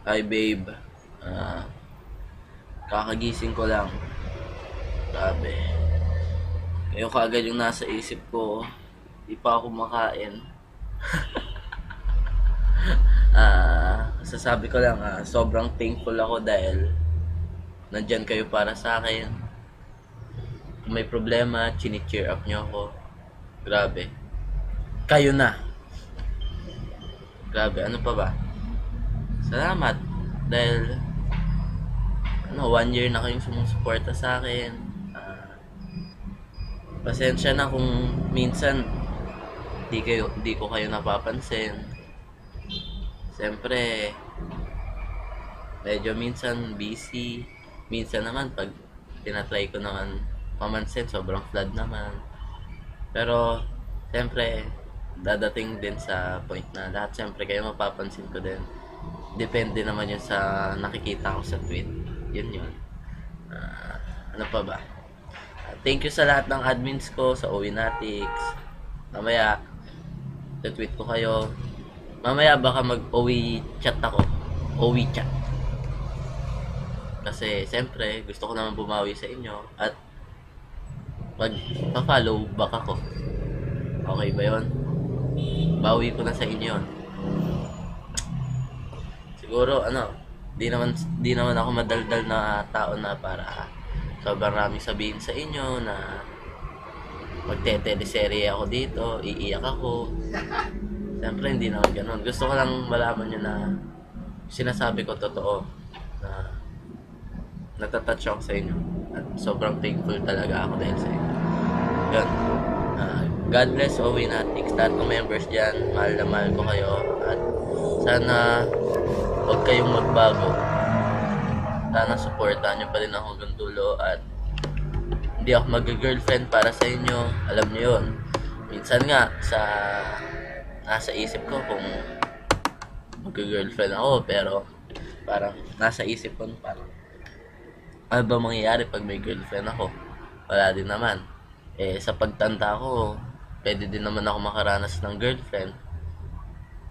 Hi babe, ah, kakagising ko lang. Grabe. Ngayon kaagad yung nasa isip ko, di pa ako kumakain. Sasabi ko lang, sobrang thankful ako dahil nandyan kayo para sa akin. Kung may problema, chini-cheer up nyo ako. Grabe. Kayo na. Grabe, ano pa ba? Salamat. Dahil, 1 year na kayong sumusuporta sa akin. Ah, Pasensya na kung minsan di ko kayo napapansin. Siyempre, medyo minsan busy. Minsan naman, pag tinatry ko naman pamansin, sobrang flood naman. Pero, siyempre, dadating din sa point na lahat siyempre kayo mapapansin ko din. Depende naman yun sa nakikita ko sa tweet. Yun. Ah, ano pa ba? Thank you sa lahat ng admins ko sa Owinatics. Mamaya, tweet ko kayo. Mamaya baka mag-OW chat ako. OW chat. Kasi siyempre gusto ko naman bumawi sa inyo at mag-follow back ako. Okay ba 'yon? Bawi ko na sa inyo 'yon. Siguro di naman ako madaldal na tao na para sobrang raming sabihin sa inyo na magte-teleserye ako dito, iiyak ako. Siyempre hindi naman ganoon. Gusto ko lang malaman nyo na sinasabi ko totoo na natatouch ako sa inyo at sobrang thankful talaga ako dahil sa inyo. Yun. God bless Owen at lahat ng members dyan. Mahal na mahal ko kayo at sana huwag kayong magbago. Sana supportahan nyo pa rin ako hanggang dulo at hindi ako mag-girlfriend para sa inyo. Alam nyo yun. Minsan nga nasa isip ko kung mag-girlfriend ako pero parang nasa isip ko parang ano ba mangyayari pag may girlfriend ako? Wala din naman. Sa pagtanda ko, pwede din naman ako makaranas ng girlfriend.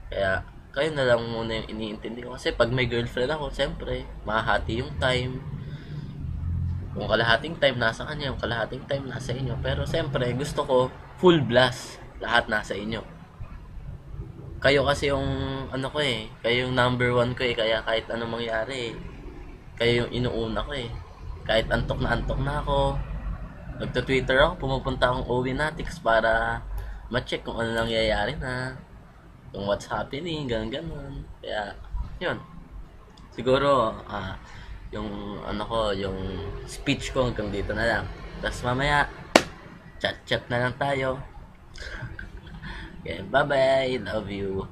Kaya, kayo na lang muna yung iniintindi ko. Kasi pag may girlfriend ako, siyempre, mahahati yung time. Kung kalahating time nasa kanya, yung kalahating time nasa inyo. Pero siyempre, gusto ko full blast. Lahat nasa inyo. Kayo kasi yung, kayo yung number one ko kaya kahit anong mangyari, kayo yung inuuna ko Kahit antok na ako, nagto-Twitter ako, pumupunta akong Owinatics para ma-check kung ano nangyayari na, kung what's happening, ganun. Kaya, yun. Siguro, yung yung speech ko hanggang dito na lang. Tapos mamaya, chat-chat na lang tayo. Okay, bye-bye. Love you.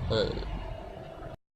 Uh,